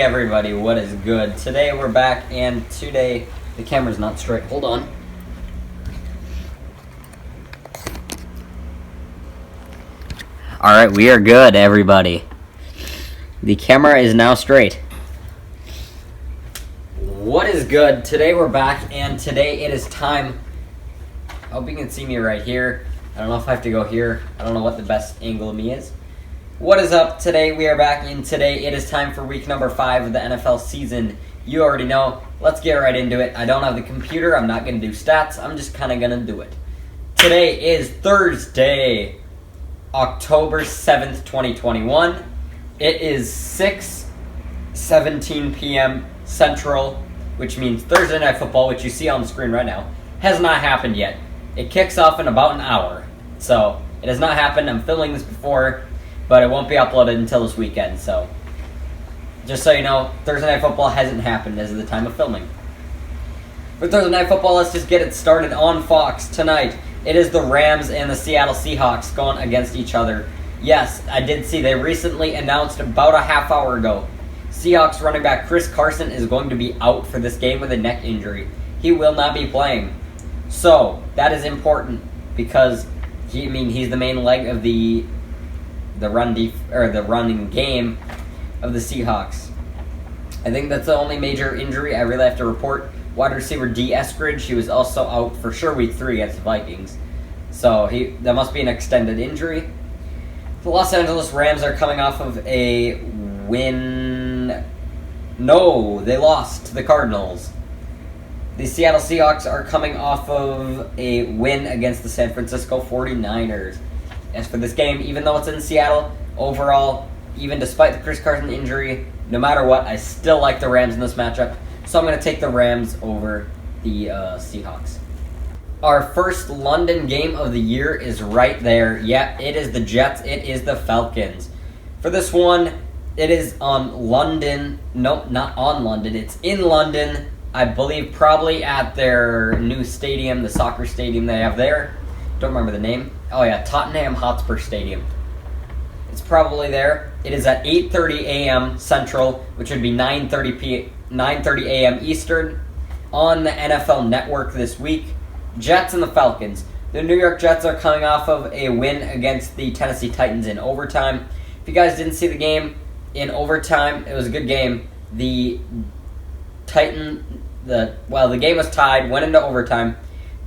everybody, what is good? Today we're back, and today the camera's not straight. Hold on. Alright, we are good, everybody. The camera is now straight. What is good? Today we're back, and today it is time. I hope you can see me right here. I don't know if I have to go here. I don't know what the best angle of me is. What is up? Today we are back, and today it is time for week number 5 of the NFL season. You already know. Let's get right into it. I don't have the computer. I'm not going to do stats. I'm just kind of going to do it. Today is Thursday, October 7th, 2021. It is 6:17 p.m. Central, which means Thursday Night Football, which you see on the screen right now, has not happened yet. It kicks off in about an hour. So, it has not happened. I'm filming this before, but it won't be uploaded until this weekend. So, just so you know, Thursday Night Football hasn't happened as of the time of filming. For Thursday Night Football, let's just get it started on Fox tonight. It is the Rams and the Seattle Seahawks going against each other. Yes, I did see they recently announced about a half hour ago. Seahawks running back Chris Carson is going to be out for this game with a neck injury. He will not be playing. So, that is important because he's the main leg of the running game of the Seahawks. I think that's the only major injury I really have to report. Wide receiver D. Eskridge, he was also out for sure week 3 against the Vikings. So that must be an extended injury. The Los Angeles Rams are coming off of a win. No, they lost to the Cardinals. The Seattle Seahawks are coming off of a win against the San Francisco 49ers. As for this game, even though it's in Seattle, overall, even despite the Chris Carson injury, no matter what, I still like the Rams in this matchup. So I'm going to take the Rams over the Seahawks. Our first London game of the year is right there. Yeah, it is the Jets. It is the Falcons. For this one, it is on London. Nope, not on London. It's in London. I believe probably at their new stadium, the soccer stadium they have there. Don't remember the name. Oh yeah, Tottenham Hotspur Stadium. It's probably there. It is at 8:30 a.m. Central, which would be 9:30 a.m. Eastern, on the NFL Network this week. Jets and the Falcons. The New York Jets are coming off of a win against the Tennessee Titans in overtime. If you guys didn't see the game in overtime, it was a good game. The game was tied, went into overtime.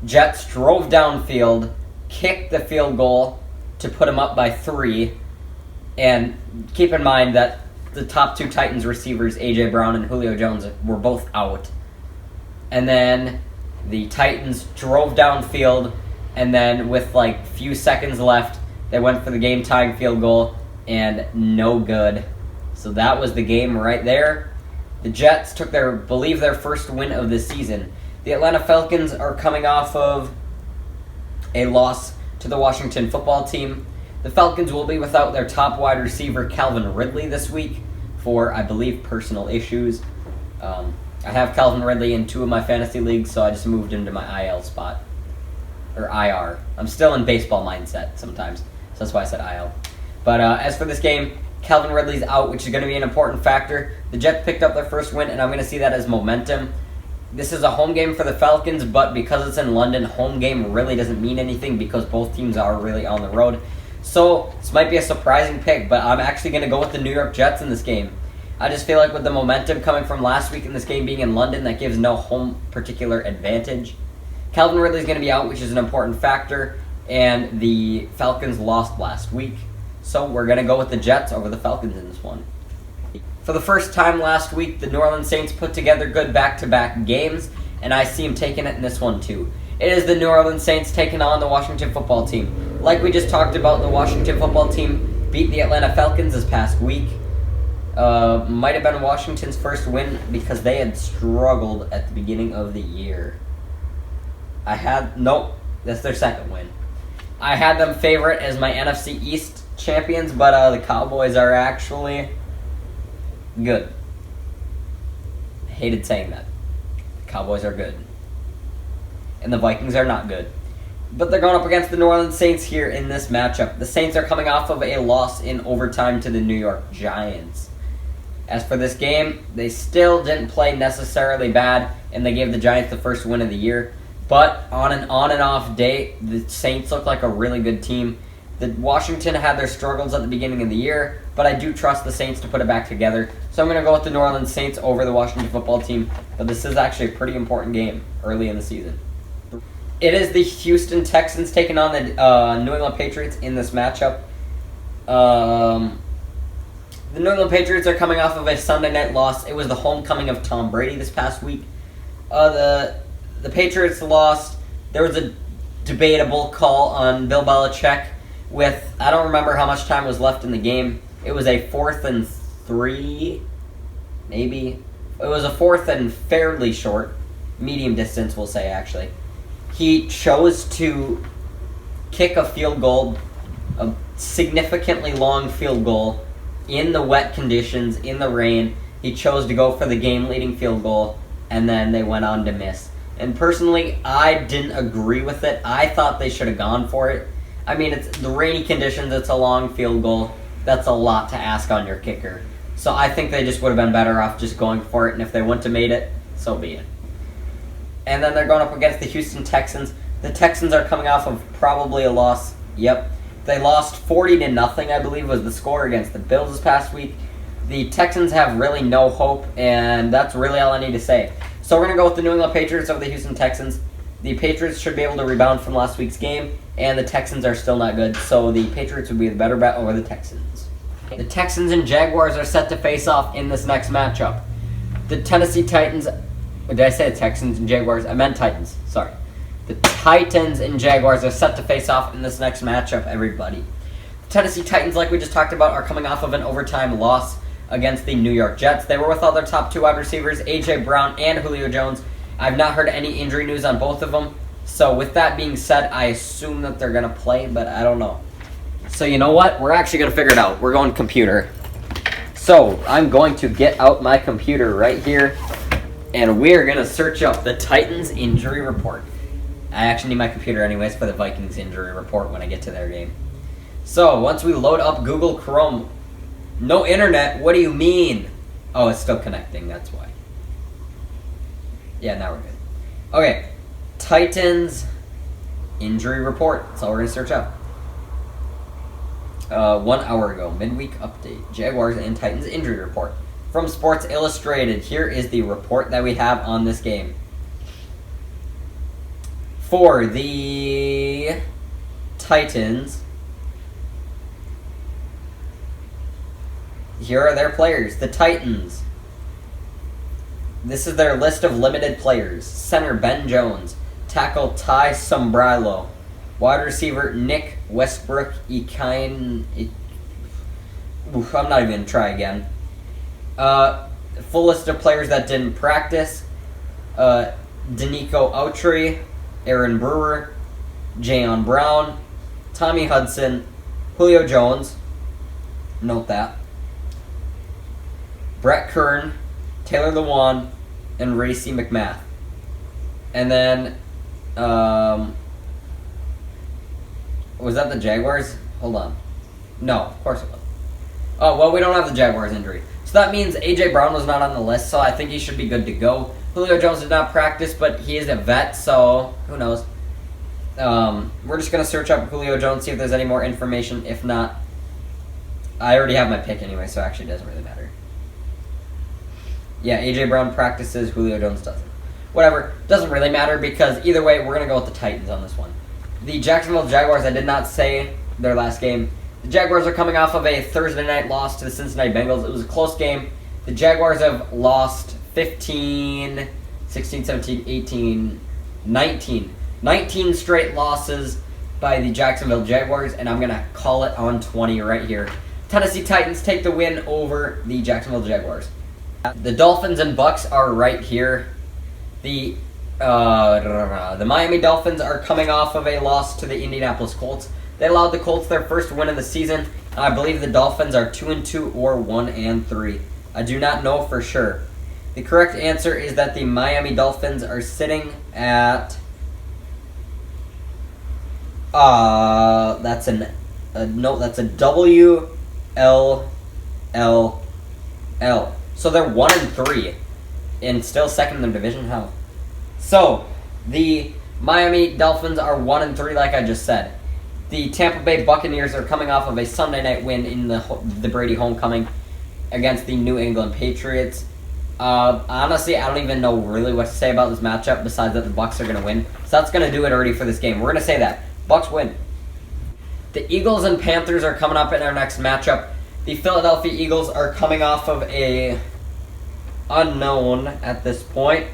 Jets drove downfield, kicked the field goal to put them up by 3. And keep in mind that the top 2 Titans receivers, A.J. Brown and Julio Jones, were both out. And then the Titans drove downfield, and then with few seconds left, they went for the game-tying field goal, and no good. So that was the game right there. The Jets took their first win of the season. The Atlanta Falcons are coming off of a loss to the Washington football team. The Falcons will be without their top wide receiver, Calvin Ridley, this week for, I believe, personal issues. I have Calvin Ridley in 2 of my fantasy leagues, so I just moved him to my IL spot. Or IR. I'm still in baseball mindset sometimes, so that's why I said IL. But as for this game, Calvin Ridley's out, which is going to be an important factor. The Jets picked up their first win, and I'm going to see that as momentum. This is a home game for the Falcons, but because it's in London, home game really doesn't mean anything because both teams are really on the road. So, this might be a surprising pick, but I'm actually going to go with the New York Jets in this game. I just feel like with the momentum coming from last week in this game being in London, that gives no home particular advantage. Calvin Ridley's going to be out, which is an important factor, and the Falcons lost last week. So, we're going to go with the Jets over the Falcons in this one. For the first time last week, the New Orleans Saints put together good back-to-back games, and I see them taking it in this one too. It is the New Orleans Saints taking on the Washington football team. Like we just talked about, the Washington football team beat the Atlanta Falcons this past week. Might have been Washington's first win because they had struggled at the beginning of the year. Nope, that's their second win. I had them favorite as my NFC East champions, but the Cowboys are actually good. Hated saying that. The Cowboys are good. And the Vikings are not good. But they're going up against the New Orleans Saints here in this matchup. The Saints are coming off of a loss in overtime to the New York Giants. As for this game, they still didn't play necessarily bad, and they gave the Giants the first win of the year. But on an on and off day, the Saints look like a really good team. The Washington had their struggles at the beginning of the year, but I do trust the Saints to put it back together. So I'm going to go with the New Orleans Saints over the Washington football team, but this is actually a pretty important game early in the season. It is the Houston Texans taking on the New England Patriots in this matchup. The New England Patriots are coming off of a Sunday night loss. It was the homecoming of Tom Brady this past week. The Patriots lost. There was a debatable call on Bill Belichick with, I don't remember how much time was left in the game. It was a 4th and 3, maybe. It was a 4th and fairly short, medium distance, we'll say, actually. He chose to kick a field goal, a significantly long field goal, in the wet conditions, in the rain. He chose to go for the game-leading field goal, and then they went on to miss. And personally, I didn't agree with it. I thought they should have gone for it. I mean, it's the rainy conditions, it's a long field goal. That's a lot to ask on your kicker. So I think they just would have been better off just going for it, and if they wouldn't have made it, so be it. And then they're going up against the Houston Texans. The Texans are coming off of probably a loss. Yep. They lost 40-0, I believe, was the score against the Bills this past week. The Texans have really no hope, and that's really all I need to say. So we're going to go with the New England Patriots over the Houston Texans. The Patriots should be able to rebound from last week's game, and the Texans are still not good, so the Patriots would be the better bet over the Texans. The Texans and Jaguars are set to face off in this next matchup. The Tennessee Titans... Did I say the Texans and Jaguars? I meant Titans. Sorry. The Titans and Jaguars are set to face off in this next matchup, everybody. The Tennessee Titans, like we just talked about, are coming off of an overtime loss against the New York Jets. They were without their top 2 wide receivers, A.J. Brown and Julio Jones. I've not heard any injury news on both of them. So with that being said, I assume that they're going to play, but I don't know. So you know what? We're actually going to figure it out. We're going computer. So I'm going to get out my computer right here, and we're going to search up the Titans injury report. I actually need my computer anyways for the Vikings injury report when I get to their game. So once we load up Google Chrome, no internet, what do you mean? Oh, it's still connecting, that's why. Yeah, now we're good. Okay, Titans injury report. That's all we're going to search up. 1 hour ago, midweek update. Jaguars and Titans injury report. From Sports Illustrated, here is the report that we have on this game. For the Titans, here are their players. The Titans. This is their list of limited players. Center, Ben Jones. Tackle, Ty Sombrilo. Wide receiver, Nick Westbrook. I'm not even going to try again. Full list of players that didn't practice. Danico Autry. Aaron Brewer. Jayon Brown. Tommy Hudson. Julio Jones. Note that. Brett Kern. Taylor Lewan, and Racey McMath. And then, was that the Jaguars? Hold on. No, of course it was. Oh, well, we don't have the Jaguars injury. So that means A.J. Brown was not on the list, so I think he should be good to go. Julio Jones did not practice, but he is a vet, so who knows. We're just going to search up Julio Jones, see if there's any more information. If not, I already have my pick anyway, so it actually doesn't really matter. Yeah, A.J. Brown practices, Julio Jones doesn't. Whatever, doesn't really matter because either way, we're going to go with the Titans on this one. The Jacksonville Jaguars, I did not say their last game. The Jaguars are coming off of a Thursday night loss to the Cincinnati Bengals. It was a close game. The Jaguars have lost 15, 16, 17, 18, 19. 19 straight losses by the Jacksonville Jaguars, and I'm going to call it on 20 right here. Tennessee Titans take the win over the Jacksonville Jaguars. The Dolphins and Bucks are right here. The Miami Dolphins are coming off of a loss to the Indianapolis Colts. They allowed the Colts their first win of the season. I believe the Dolphins are 2-2 or 1-3. I do not know for sure. The correct answer is that the Miami Dolphins are sitting at that's a WLLL. So they're 1-3 and still second in their division. How? So the Miami Dolphins are 1-3, like I just said. The Tampa Bay Buccaneers are coming off of a Sunday night win in the Brady homecoming against the New England Patriots. Honestly, I don't even know really what to say about this matchup besides that the Bucs are going to win. So that's going to do it already for this game. We're going to say that. Bucs win. The Eagles and Panthers are coming up in our next matchup. The Philadelphia Eagles are coming off of a unknown at this point.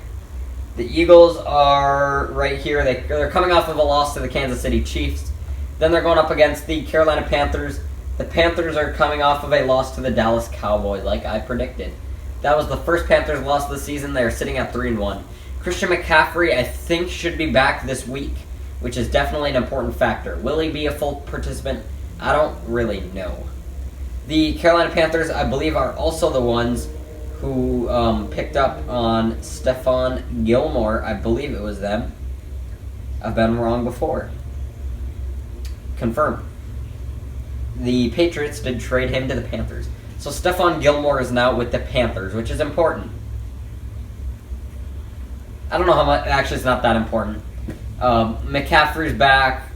The Eagles are right here. They're coming off of a loss to the Kansas City Chiefs. Then they're going up against the Carolina Panthers. The Panthers are coming off of a loss to the Dallas Cowboys, like I predicted. That was the first Panthers loss of the season. They are sitting at 3-1. Christian McCaffrey, I think, should be back this week, which is definitely an important factor. Will he be a full participant? I don't really know. The Carolina Panthers, I believe, are also the ones who picked up on Stephon Gilmore. I believe it was them. I've been wrong before. Confirmed. The Patriots did trade him to the Panthers. So Stephon Gilmore is now with the Panthers, which is important. I don't know how much. Actually, it's not that important. McCaffrey's back.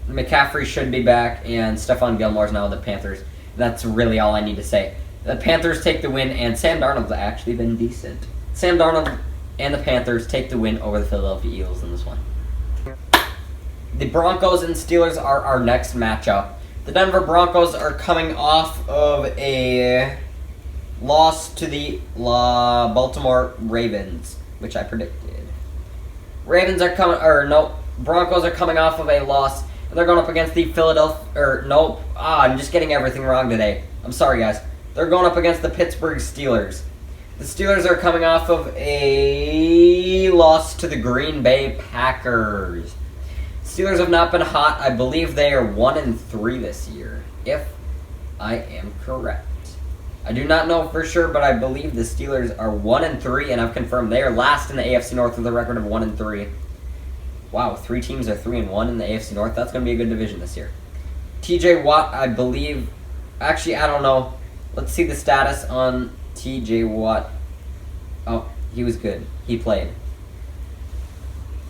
McCaffrey should be back, and Stephon Gilmore's now with the Panthers. That's really all I need to say. The Panthers take the win, and Sam Darnold's actually been decent. Sam Darnold and the Panthers take the win over the Philadelphia Eagles in this one. The Broncos and Steelers are our next matchup. The Denver Broncos are coming off of a loss to the Baltimore Ravens, which I predicted. Broncos are coming off of a loss, and they're going up against the I'm just getting everything wrong today. I'm sorry, guys. They're going up against the Pittsburgh Steelers. The Steelers are coming off of a loss to the Green Bay Packers. Steelers have not been hot. I believe they are 1-3 this year, if I am correct. I do not know for sure, but I believe the Steelers are 1-3, and I've confirmed they are last in the AFC North with a record of 1-3. Wow, 3 teams are 3-1 in the AFC North. That's going to be a good division this year. TJ Watt, I believe. Actually, I don't know. Let's see the status on TJ Watt. Oh, he was good. He played.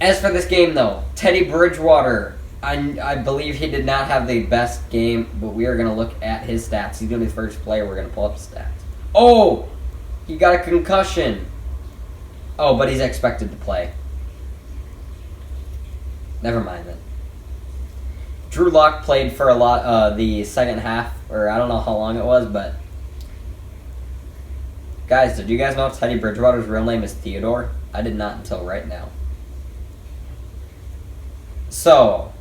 As for this game, though, Teddy Bridgewater, I believe he did not have the best game, but we are going to look at his stats. He's going to be the first player. We're going to pull up his stats. Oh! He got a concussion. Oh, but he's expected to play. Never mind then. Drew Lock played for a lot the second half, or I don't know how long it was, but... Guys, did you guys know Teddy Bridgewater's real name is Theodore? I did not until right now. So,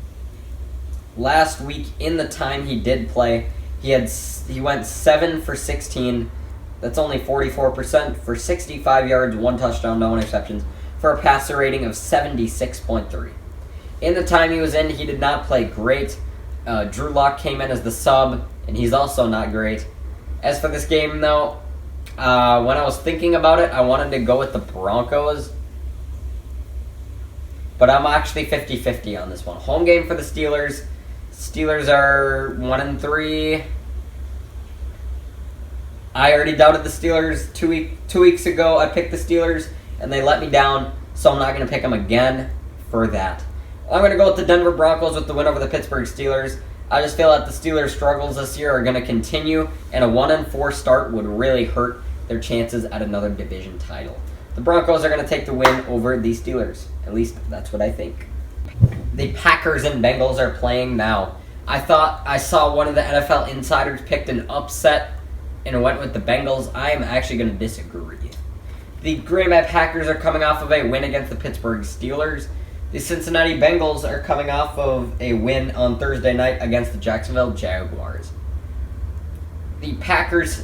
last week in the time he did play, he went 7 for 16. That's only 44% for 65 yards, 1 touchdown, no interceptions, for a passer rating of 76.3. In the time he was in, he did not play great. Drew Lock came in as the sub, and he's also not great. As for this game, though, when I was thinking about it, I wanted to go with the Broncos. But I'm actually 50-50 on this one. Home game for the Steelers. Steelers are 1-3. I already doubted the Steelers 2 weeks ago. I picked the Steelers, and they let me down, so I'm not going to pick them again for that. I'm going to go with the Denver Broncos with the win over the Pittsburgh Steelers. I just feel that the Steelers' struggles this year are going to continue, and a 1-4 start would really hurt their chances at another division title. The Broncos are going to take the win over the Steelers. At least that's what I think. The Packers and Bengals are playing now. I thought I saw one of the NFL insiders picked an upset and went with the Bengals. I am actually going to disagree. The Green Bay Packers are coming off of a win against the Pittsburgh Steelers. The Cincinnati Bengals are coming off of a win on Thursday night against the Jacksonville Jaguars. The Packers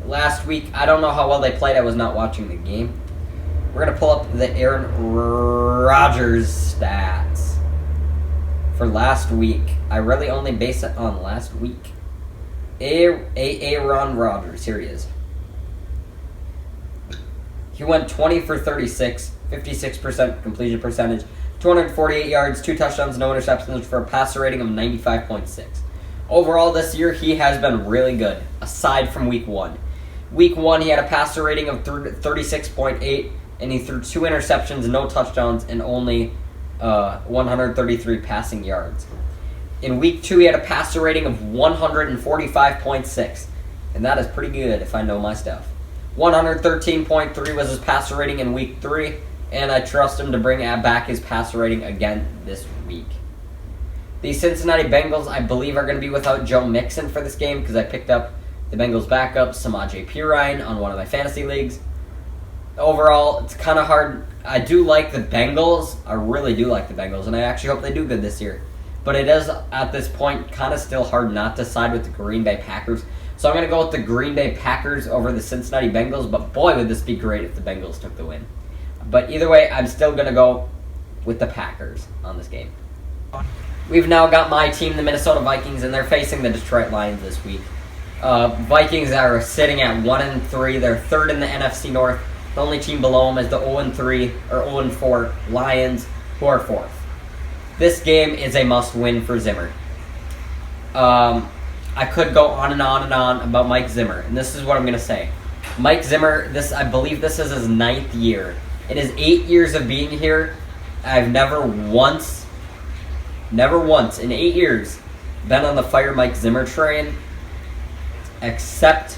last week, I don't know how well they played. I was not watching the game. We're going to pull up the Aaron Rodgers stats for last week. I really only base it on last week. Aaron Rodgers, here he is. He went 20 for 36, 56% completion percentage, 248 yards, 2 touchdowns, no interceptions for a passer rating of 95.6. Overall this year, he has been really good, aside from week 1. Week 1, he had a passer rating of 36.8, and he threw 2 interceptions, no touchdowns, and only 133 passing yards. In Week 2, he had a passer rating of 145.6, and that is pretty good if I know my stuff. 113.3 was his passer rating in Week 3, and I trust him to bring back his passer rating again this week. The Cincinnati Bengals, I believe, are going to be without Joe Mixon for this game because I picked up the Bengals backup, Samaje Perine, on one of my fantasy leagues. Overall, it's kind of hard. I do like the Bengals. I really do like the Bengals, and I actually hope they do good this year. But it is, at this point, kind of still hard not to side with the Green Bay Packers. So I'm going to go with the Green Bay Packers over the Cincinnati Bengals, but boy, would this be great if the Bengals took the win. But either way, I'm still going to go with the Packers on this game. We've now got my team, the Minnesota Vikings, and they're facing the Detroit Lions this week. Vikings are sitting at 1-3. They're third in the NFC North. The only team below them is the 0-3 or 0-4 Lions, who are fourth. This game is a must-win for Zimmer. I could go on and on and on about Mike Zimmer, and this is what I'm going to say. Mike Zimmer, I believe this is his 9th year. In his 8 years of being here, I've never once in 8 years been on the fire Mike Zimmer train, except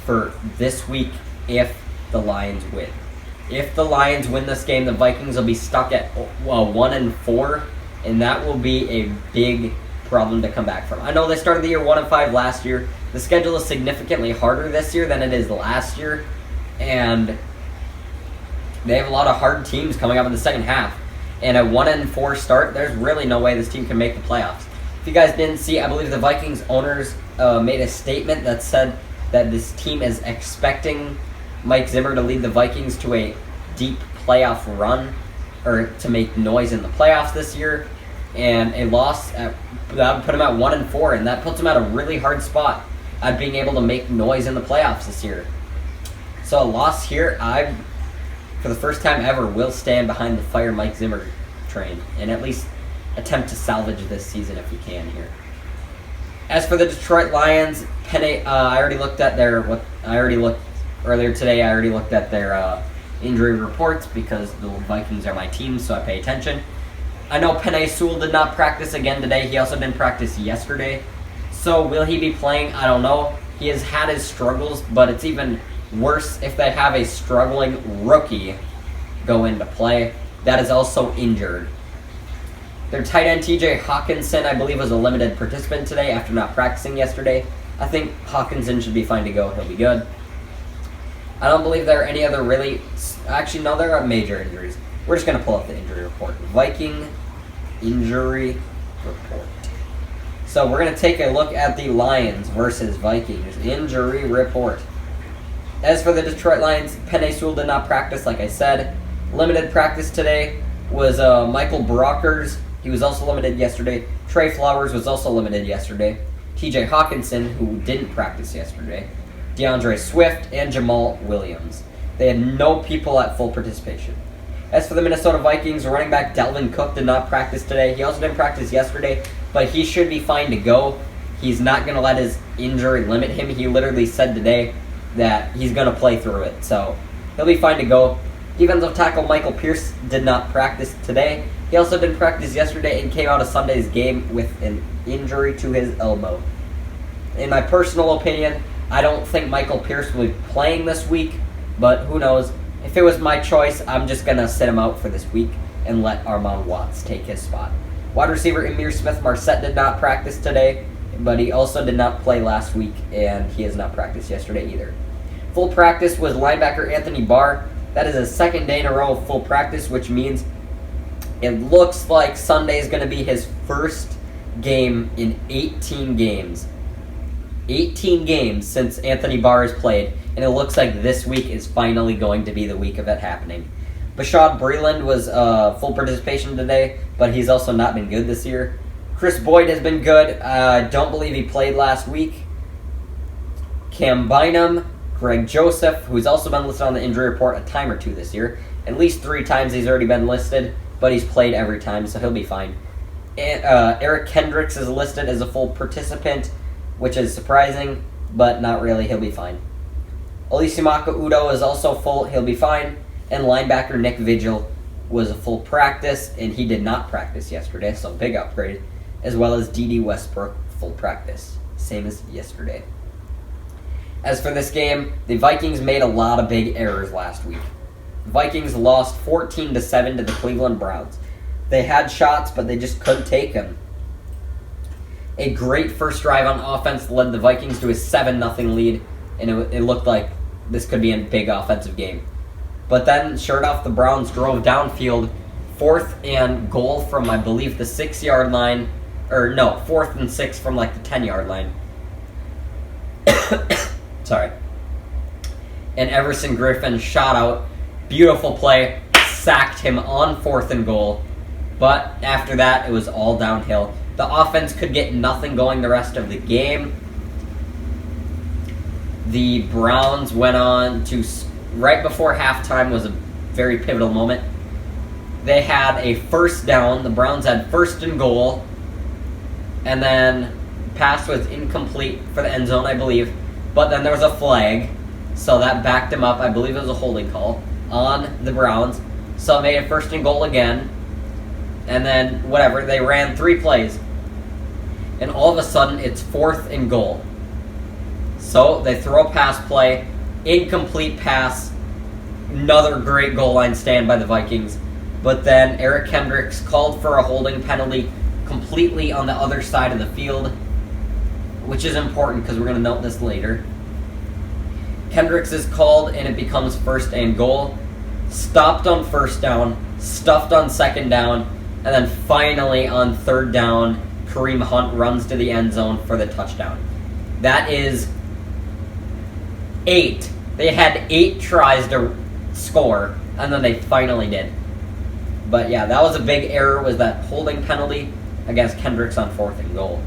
for this week if the Lions win. If the Lions win this game, the Vikings will be stuck at 1-4, and that will be a big problem to come back from. I know they started the year 1-5 last year. The schedule is significantly harder this year than it is last year, and they have a lot of hard teams coming up in the second half. And a 1-4 start, there's really no way this team can make the playoffs. If you guys didn't see, I believe the Vikings owners made a statement that said that this team is expecting Mike Zimmer to lead the Vikings to a deep playoff run, or to make noise in the playoffs this year. And a loss that would put him at 1-4, and that puts him at a really hard spot at being able to make noise in the playoffs this year. So a loss here, I, for the first time ever, will stand behind the fire Mike Zimmer train and at least attempt to salvage this season if we can here. As for the Detroit Lions, I already looked at earlier today. I already looked at their injury reports because the Vikings are my team, so I pay attention. I know Penei Sewell did not practice again today. He also didn't practice yesterday. So will he be playing? I don't know. He has had his struggles, but it's even worse if they have a struggling rookie go into play that is also injured. Their tight end TJ Hawkinson, I believe, was a limited participant today after not practicing yesterday. I think Hawkinson should be fine to go. He'll be good. I don't believe there are any other really... Actually, no, there are major injuries. We're just going to pull up the injury report. Viking Injury Report. So we're going to take a look at the Lions versus Vikings Injury Report. As for the Detroit Lions, Penei Sewell did not practice, like I said. Limited practice today was Michael Brockers. He was also limited yesterday. Trey Flowers was also limited yesterday. TJ Hawkinson, who didn't practice yesterday. DeAndre Swift and Jamal Williams. They had no people at full participation. As for the Minnesota Vikings, running back Dalvin Cook did not practice today. He also didn't practice yesterday, but he should be fine to go. He's not going to let his injury limit him. He literally said today that he's going to play through it, so he'll be fine to go. Defensive tackle Michael Pierce did not practice today. He also didn't practice yesterday and came out of Sunday's game with an injury to his elbow. In my personal opinion, I don't think Michael Pierce will be playing this week, but who knows. If it was my choice, I'm just going to sit him out for this week and let Armand Watts take his spot. Wide receiver Emir Smith-Marset did not practice today, but he also did not play last week, and he has not practiced yesterday either. Full practice was linebacker Anthony Barr. That is his second day in a row of full practice, which means it looks like Sunday is going to be his first game in 18 games. 18 games since Anthony Barr has played, and it looks like this week is finally going to be the week of it happening. Bashad Breeland was full participation today, but he's also not been good this year. Chris Boyd has been good. I don't believe he played last week. Cam Bynum, Greg Joseph, who's also been listed on the injury report a time or two this year. At least 3 times he's already been listed, but he's played every time, so he'll be fine. And, Eric Kendricks is listed as a full participant, which is surprising, but not really. He'll be fine. Olisimaka Udo is also full. He'll be fine. And linebacker Nick Vigil was a full practice, and he did not practice yesterday, so big upgrade. As well as D.D. Westbrook, full practice. Same as yesterday. As for this game, the Vikings made a lot of big errors last week. The Vikings lost 14-7 to the Cleveland Browns. They had shots, but they just couldn't take them. A great first drive on offense led the Vikings to a 7-0 lead, and it looked like this could be a big offensive game. But then, sure enough, the Browns drove downfield, 4th and goal from, I believe, the 6-yard line. Or, no, 4th and 6 from, like, the 10-yard line. Sorry. And Everson Griffin shot out. Beautiful play. Sacked him on 4th and goal. But after that, it was all downhill. The offense could get nothing going the rest of the game. The Browns went on to... Right before halftime was a very pivotal moment. They had a first down. The Browns had 1st and goal. And then pass was incomplete for the end zone, I believe. But then there was a flag. So that backed him up. I believe it was a holding call on the Browns. So it made it 1st and goal again. And then, whatever, they ran 3 plays. And all of a sudden, it's 4th and goal. So they throw a pass play. Incomplete pass. Another great goal line stand by the Vikings. But then Eric Kendricks called for a holding penalty completely on the other side of the field, which is important because we're going to note this later. Kendricks is called and it becomes 1st and goal. Stopped on 1st down, stuffed on 2nd down, and then finally on 3rd down, Kareem Hunt runs to the end zone for the touchdown. That is 8. They had 8 tries to score, and then they finally did. But yeah, that was a big error, was that holding penalty against Kendricks on 4th and goal.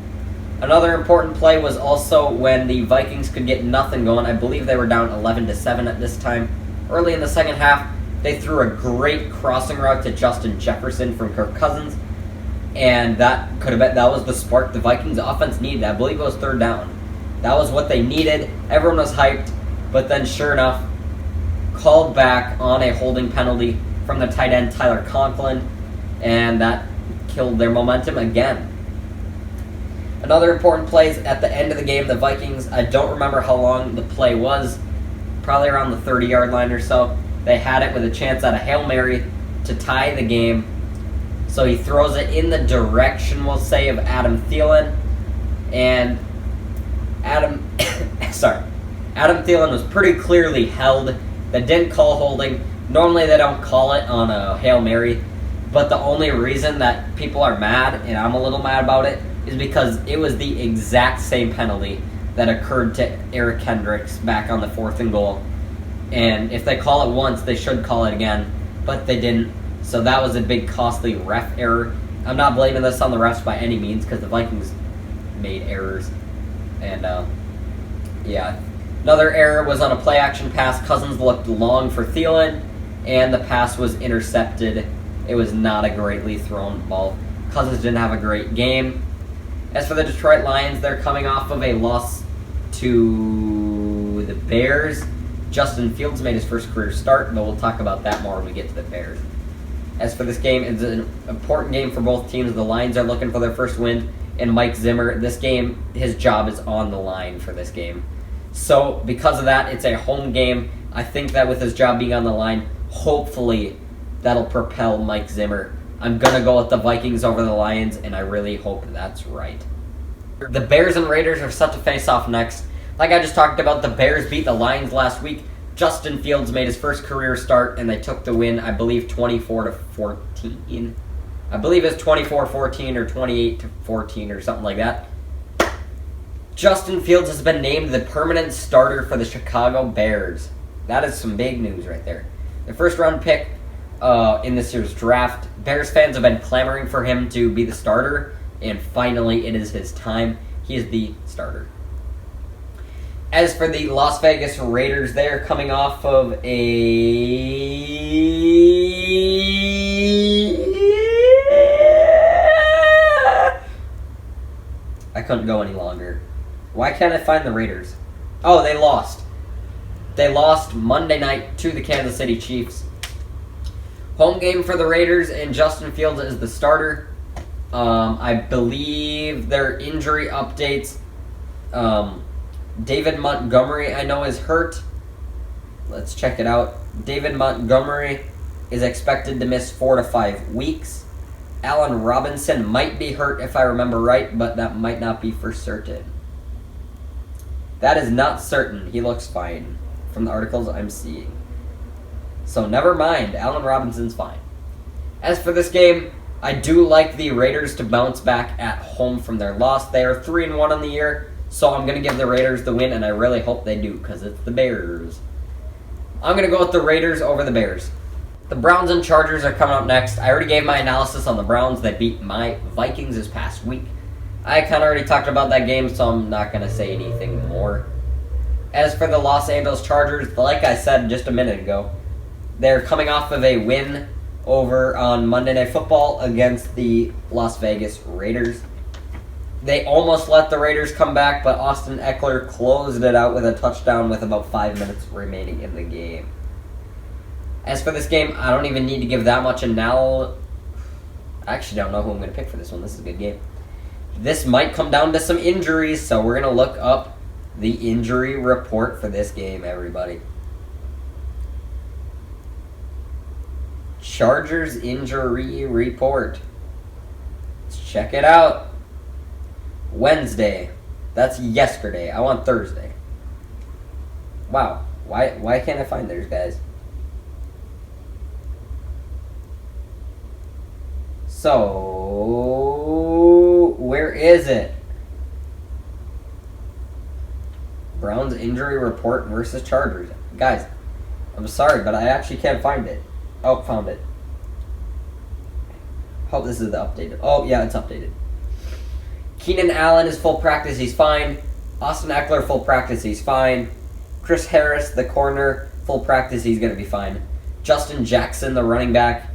Another important play was also when the Vikings could get nothing going. I believe they were down 11-7 at this time. Early in the second half, they threw a great crossing route to Justin Jefferson from Kirk Cousins, and that was the spark the Vikings offense needed. I believe it was 3rd down. That was what they needed. Everyone was hyped, but then sure enough, called back on a holding penalty from the tight end Tyler Conklin, and that killed their momentum again. Another important play is at the end of the game, the Vikings, I don't remember how long the play was, probably around the 30-yard line or so. They had it with a chance at a Hail Mary to tie the game. So he throws it in the direction, we'll say, of Adam Thielen. And Adam Thielen was pretty clearly held. They didn't call holding. Normally they don't call it on a Hail Mary. But the only reason that people are mad, and I'm a little mad about it, is because it was the exact same penalty that occurred to Eric Kendricks back on the 4th and goal. And if they call it once, they should call it again. But they didn't. So that was a big costly ref error. I'm not blaming this on the refs by any means, because the Vikings made errors. And, yeah. Another error was on a play-action pass. Cousins looked long for Thielen, and the pass was intercepted. It was not a greatly thrown ball. Cousins didn't have a great game. As for the Detroit Lions, they're coming off of a loss to the Bears. Justin Fields made his first career start, but we'll talk about that more when we get to the Bears. As for this game, it's an important game for both teams. The Lions are looking for their first win, and Mike Zimmer, this game, his job is on the line for this game. So, because of that, it's a home game. I think that with his job being on the line, hopefully that'll propel Mike Zimmer. I'm going to go with the Vikings over the Lions, and I really hope that's right. The Bears and Raiders are set to face off next. Like I just talked about, the Bears beat the Lions last week. Justin Fields made his first career start, and they took the win, I believe, 24-14. I believe it's 24-14 or 28-14 or something like that. Justin Fields has been named the permanent starter for the Chicago Bears. That is some big news right there. The first-round pick in this year's draft. Bears fans have been clamoring for him to be the starter, and finally it is his time. He is the starter. As for the Las Vegas Raiders, they're coming off of a... I couldn't go any longer. Why can't I find the Raiders? Oh, they lost. They lost Monday night to the Kansas City Chiefs. Home game for the Raiders, and Justin Fields is the starter. I believe their injury updates. David Montgomery, I know, is hurt. Let's check it out. David Montgomery is expected to miss 4 to 5 weeks. Allen Robinson might be hurt if I remember right, but that might not be for certain. That is not certain. He looks fine from the articles I'm seeing. So never mind. Allen Robinson's fine. As for this game, I do like the Raiders to bounce back at home from their loss. They are 3-1 on the year, so I'm going to give the Raiders the win, and I really hope they do because it's the Bears. I'm going to go with the Raiders over the Bears. The Browns and Chargers are coming up next. I already gave my analysis on the Browns. They beat my Vikings this past week. I kind of already talked about that game, so I'm not going to say anything more. As for the Los Angeles Chargers, like I said just a minute ago, they're coming off of a win over on Monday Night Football against the Las Vegas Raiders. They almost let the Raiders come back, but Austin Eckler closed it out with a touchdown with about 5 minutes remaining in the game. As for this game, I don't even need to give that much I actually don't know who I'm going to pick for this one. This is a good game. This might come down to some injuries, so we're going to look up the injury report for this game, everybody. Chargers injury report. Let's check it out. Wednesday. That's yesterday. I want Thursday. Wow. Why can't I find theirs, guys? So, where is it? Browns injury report versus Chargers. Guys, I'm sorry, but I actually can't find it. Oh, found it. Hope this is the updated. Oh, yeah, it's updated. Keenan Allen is full practice. He's fine. Austin Eckler, full practice. He's fine. Chris Harris, the corner, full practice. He's going to be fine. Justin Jackson, the running back,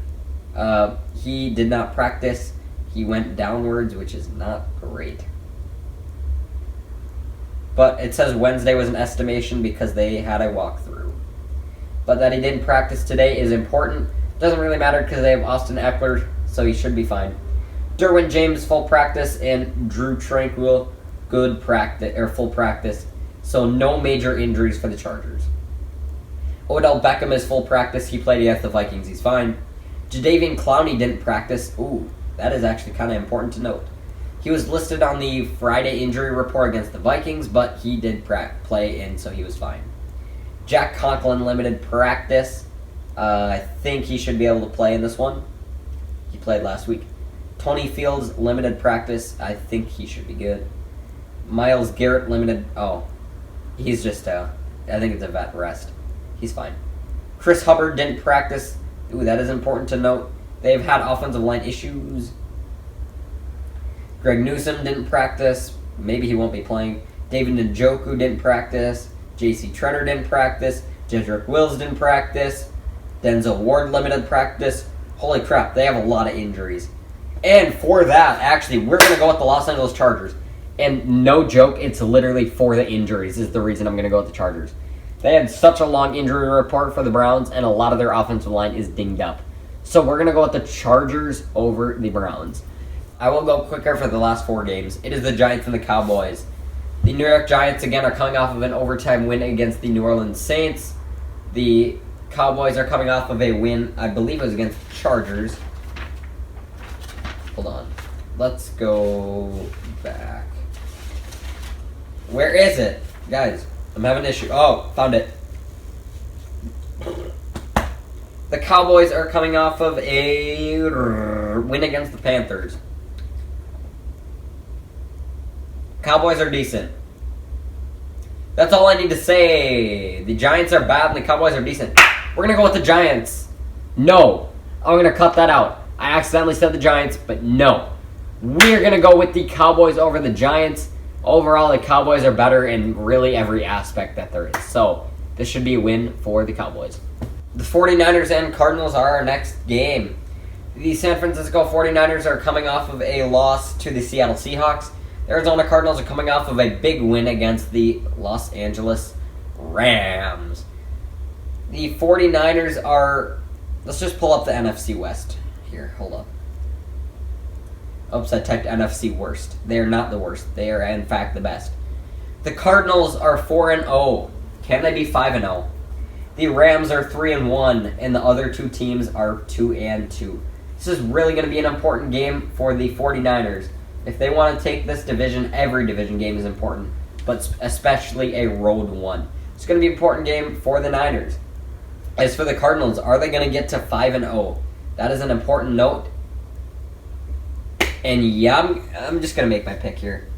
he did not practice. He went downwards, which is not great. But it says Wednesday was an estimation because they had a walkthrough. But that he didn't practice today is important. Doesn't really matter because they have Austin Eckler, so he should be fine. Derwin James, full practice, and Drew Tranquil, good practice, or full practice. So no major injuries for the Chargers. Odell Beckham is full practice. He played against the Vikings. He's fine. Jadeveon Clowney didn't practice. Ooh, that is actually kind of important to note. He was listed on the Friday injury report against the Vikings, but he did play in, so he was fine. Jack Conklin, limited practice. I think he should be able to play in this one. He played last week. Tony Fields, limited practice. I think he should be good. Myles Garrett, limited. Oh, he's just, I think it's a vet rest. He's fine. Chris Hubbard didn't practice. Ooh, that is important to note. They've had offensive line issues. Greg Newsome didn't practice. Maybe he won't be playing. David Njoku didn't practice. J.C. Treader didn't practice. Jedrick Wills didn't practice. Denzel Ward limited practice. Holy crap, they have a lot of injuries. And for that, actually, we're going to go with the Los Angeles Chargers. And no joke, it's literally for the injuries is the reason I'm going to go with the Chargers. They had such a long injury report for the Browns, and a lot of their offensive line is dinged up. So we're going to go with the Chargers over the Browns. I will go quicker for the last 4 games. It is the Giants and the Cowboys. The New York Giants, again, are coming off of an overtime win against the New Orleans Saints. The Cowboys are coming off of a win, I believe it was against the Chargers. Hold on. Let's go back. Where is it? Guys, I'm having an issue. Oh, found it. The Cowboys are coming off of a win against the Panthers. Cowboys are decent. That's all I need to say. The Giants are bad and the Cowboys are decent. We're going to go with the Giants. No. I'm going to cut that out. I accidentally said the Giants, but no. We're going to go with the Cowboys over the Giants. Overall, the Cowboys are better in really every aspect that there is. So, this should be a win for the Cowboys. The 49ers and Cardinals are our next game. The San Francisco 49ers are coming off of a loss to the Seattle Seahawks. The Arizona Cardinals are coming off of a big win against the Los Angeles Rams. The 49ers are... Let's just pull up the NFC West. Here, hold up. Oops, I typed NFC worst. They are not the worst. They are, in fact, the best. The Cardinals are 4-0. Can they be 5-0? The Rams are 3-1, and the other two teams are 2-2. This is really going to be an important game for the 49ers. If they want to take this division, every division game is important, but especially a road one. It's going to be an important game for the Niners. As for the Cardinals, are they going to get to 5-0? That is an important note. And yeah, I'm just going to make my pick here.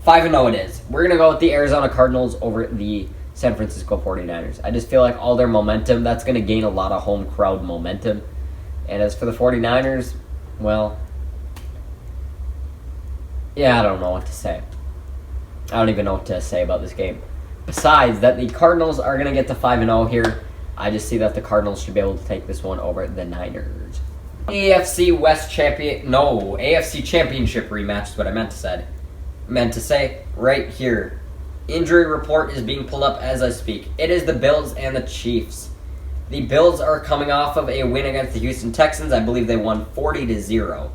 5-0 it is. We're going to go with the Arizona Cardinals over the San Francisco 49ers. I just feel like all their momentum, that's going to gain a lot of home crowd momentum. And as for the 49ers, well, yeah, I don't know what to say. I don't even know what to say about this game. Besides that, the Cardinals are going to get to 5-0 here. I just see that the Cardinals should be able to take this one over the Niners. AFC West champion, no, AFC Championship rematch is what I meant to say right here. Injury report is being pulled up as I speak. It is the Bills and the Chiefs. The Bills are coming off of a win against the Houston Texans. I believe they won 40-0.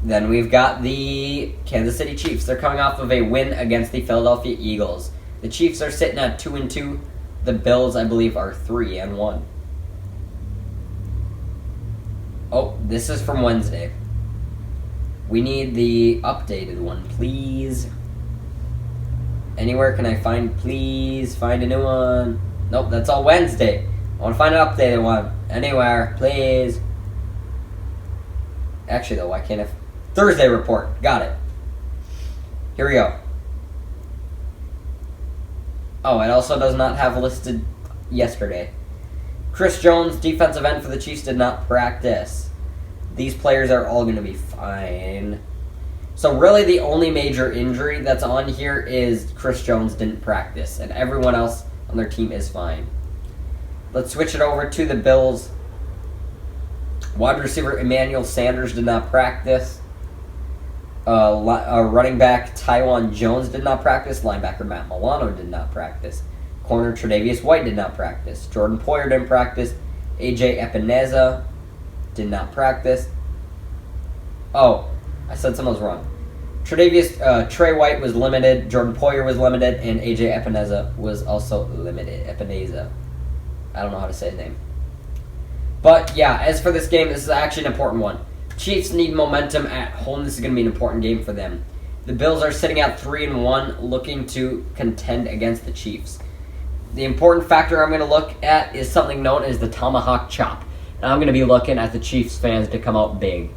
Then we've got the Kansas City Chiefs. They're coming off of a win against the Philadelphia Eagles. The Chiefs are sitting at 2-2. The Bills, I believe, are 3-1. Oh, this is from Wednesday. We need the updated one, please. Anywhere can I find, please, find a new one. Nope, that's all Wednesday. I want to find an updated one. Anywhere, please. Actually, though, why can't I... Thursday report. Got it. Here we go. Oh, it also does not have listed yesterday. Chris Jones, defensive end for the Chiefs, did not practice. These players are all going to be fine. So really the only major injury that's on here is Chris Jones didn't practice, and everyone else on their team is fine. Let's switch it over to the Bills. Wide receiver Emmanuel Sanders did not practice. Running back Tywan Jones did not practice. Linebacker Matt Milano did not practice. Corner Tre'Davious White did not practice. Jordan Poyer didn't practice. AJ Epineza did not practice. Oh, I said something was wrong. Trey White was limited. Jordan Poyer was limited, and AJ Epineza was also limited. Epineza. I don't know how to say his name. But yeah, as for this game, this is actually an important one. Chiefs need momentum at home. This is going to be an important game for them. The Bills are sitting at 3-1, looking to contend against the Chiefs. The important factor I'm going to look at is something known as the tomahawk chop. And I'm going to be looking at the Chiefs fans to come out big.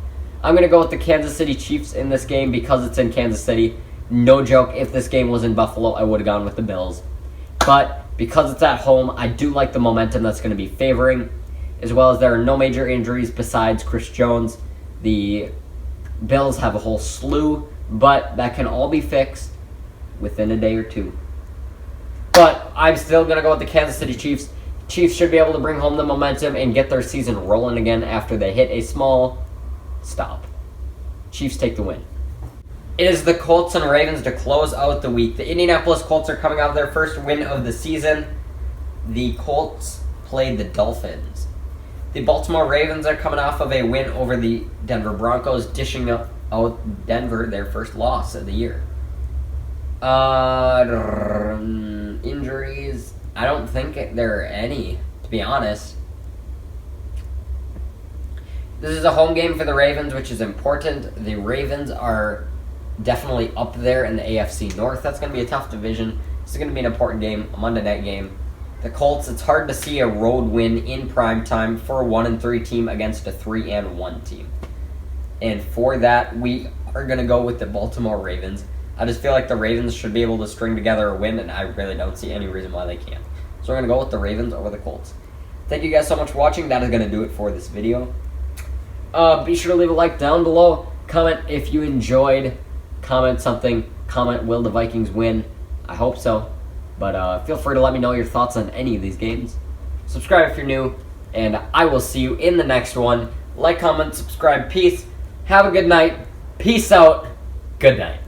I'm going to go with the Kansas City Chiefs in this game because it's in Kansas City. No joke, if this game was in Buffalo, I would have gone with the Bills. But because it's at home, I do like the momentum that's going to be favoring, as well as there are no major injuries besides Chris Jones. The Bills have a whole slew, but that can all be fixed within a day or two. But I'm still going to go with the Kansas City Chiefs. Chiefs should be able to bring home the momentum and get their season rolling again after they hit a small stop. Chiefs take the win. It is the Colts and Ravens to close out the week. The Indianapolis Colts are coming off their first win of the season. The Colts played the Dolphins. The Baltimore Ravens are coming off of a win over the Denver Broncos, dishing out Denver their first loss of the year. Injuries, I don't think there are any, to be honest. This is a home game for the Ravens, which is important. The Ravens are definitely up there in the AFC North. That's going to be a tough division. This is going to be an important game, a Monday night game. The Colts, it's hard to see a road win in prime time for a 1-3 team against a 3-1 team. And for that, we are going to go with the Baltimore Ravens. I just feel like the Ravens should be able to string together a win, and I really don't see any reason why they can't. So we're going to go with the Ravens over the Colts. Thank you guys so much for watching. That is going to do it for this video. Be sure to leave a like down below. Comment if you enjoyed. Comment something. Comment, will the Vikings win? I hope so. But feel free to let me know your thoughts on any of these games. Subscribe if you're new. And I will see you in the next one. Like, comment, subscribe. Peace. Have a good night. Peace out. Good night.